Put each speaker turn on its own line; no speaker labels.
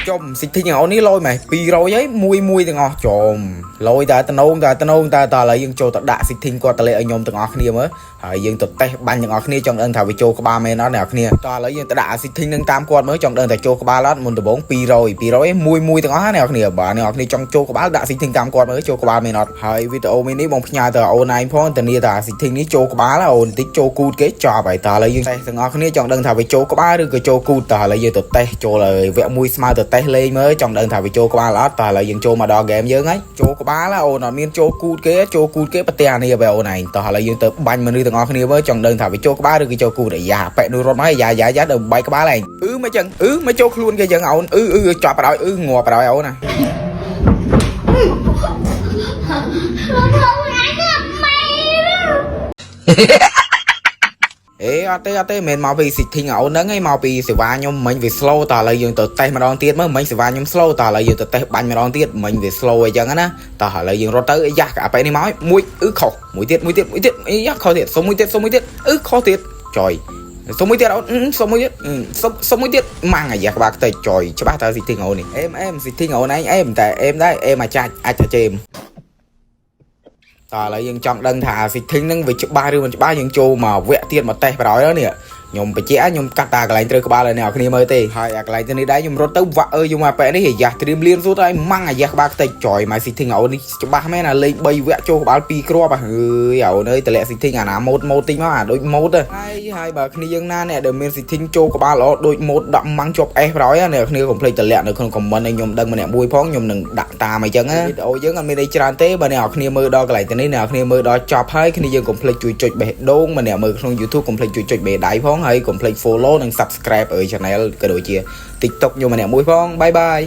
chôm xịt thinh áo ní lôi mày pi rồi ấy mui từng ngõ chôm lôi ta nôn ta lấy dương châu ta đạ xịt thinh qua ta lấy anh nhôm từng ngõ kia mớiហើយយើងទៅតេះបាញ់ទាំងអស់គ្នាចង់ដឹងថាវាចូលក្បាលមែនអត់អ្នកគ្នាតើឥឡូវយើងទៅដាក់អាស៊ីធីងនឹងតាមគាត់មើលចង់ដឹងថាចូលក្បាលអត់មុនដំបូង200មួយទាំងអស់អ្នកគ្នាបាទអ្នកគ្នាចង់ចូលក្បាលដាក់អាស៊ីធីងតាមគាត់មើលចូលក្បាលមែនអត់ហើយវីដេអូមីនេះបងផ្ញើទៅអូនឯងផងធានាថាអាស៊ីធីងនេះចូលក្បាលអូនតិចចូលគូតគេចប់ហើយតើឥឡូវយើងតេះទាំងអស់គ្នាចង់ដឹងថាវាចូលក្បាលឬក៏ចូលគូតតើឥឡូវយើងទៅតេះចូលហើយវគ្គមួយស្មើទៅតេះលេងមើលចង់ដឹងថាវាចូលក្បាលអត់តើឥឡូវយើងចូលមកដល់ហ្គេមយើងហើយចូលក្បាលអូនអត់មានចូលគូតគេប្រទេសអានេះបែអូនឯងតើឥឡូវយើងទៅបាញ់មនុស្សទាំងអស់គ្នាមើលចង់ដឹងថាវាចូលក្បាលឬក៏ចូលគូតយ៉ាប៉ែនោះរត់មកយ៉ាដល់បែកក្បាលឯងមកចឹងមកចូលខ្លួនគេចឹងអូនចាប់បដ ងាប់បដ អូនណាអត់ទេមិនមកពីស៊ីធីងអូនហ្នឹងឯងមកពីសេវាខ្ញុំមិញវា slow តើឥឡូវយើងទៅតេស្តម្ដងទៀតមើលមិញសេវាខ្ញុំ slow តើឥឡូវយើងទៅតេស្តបាញ់ម្ដងទៀតមិញវា slow អីចឹងណាតើឥឡូវយើងរត់ទៅយ៉ាអាប៉ែនេះមកមួយខុសមួយទៀតយ៉ាខុសទៀតសុំមួយទៀតខុសទៀតចយសុំមួយទៀតអូនសុំមួយទៀតម៉ាំងអាយ៉ាក្បាលខ្ទេចចយច្បាស់តើស៊ីធីងអូននេះអេមស៊ីធីងអូនឯងអេមតែអេមដែរអេមអាចចេមតើឥឡូវយើងចង់ដឹងថាស៊ីធីងហ្នឹងវាច្បាស់ឬមិនច្បាស់យើងចូលមកវគ្គទៀតមកតេស្តបដ ហើយនេះខ្ញុំបញ្ជាក់ខ្ញុំកាត់តាកន្លែងត្រូវក្បាលឲ្យអ្នកគ្នាមើលទេហើយអាកន្លែងទៅនេះដែរខ្ញុំរត់ទៅវាក់យកមកប៉ែនេះអាយ៉ាត្រៀមលៀនសួរទៅឲ្យម៉ាំងអាយ៉ាក្បាលខ្ទេចចយមកស៊ីធីងអូននេះច្បាស់មែនអាលេខ3វគ្គចូលក្បាល2គ្រាប់អើយអូនអើយតម្លាក់ស៊ីធីងអាណាម៉ូតតិចមកអាដូចម៉ូតហើយបើគ្នាយើងណាអ្នកដែលមានស៊ីធីងចូលក្បាលល្អដូចម៉ូតដាក់ម៉ាំងជាប់អេសបដ ហើយអ្នកគ្នាកុំភ្លេចតម្លាក់នៅក្នុងខមមិនឲ្យខ្ញុំដឹងម្នាក់មួយផងខ្ញុំនឹងដាក់តាមអញ្ចឹងវីដេអូយើងអត់មានអីច្រើនទេបើអ្នកគ្នាមើលដល់កន្លែងទៅនេះអ្នកគ្នាមើលដល់ចប់ហើយគ្នាយើងកុំភ្លេចជួយចុចបេះដូងម្នាក់មើលក្នុង YouTube កុំភ្លេចជួយចុចបេះដៃផងហើយកុំភ្លេច follow និង subscribe ឲ្យ channel ក៏ដូចជា TikTok ខ្ញុំម្នាក់មួយផងបាយ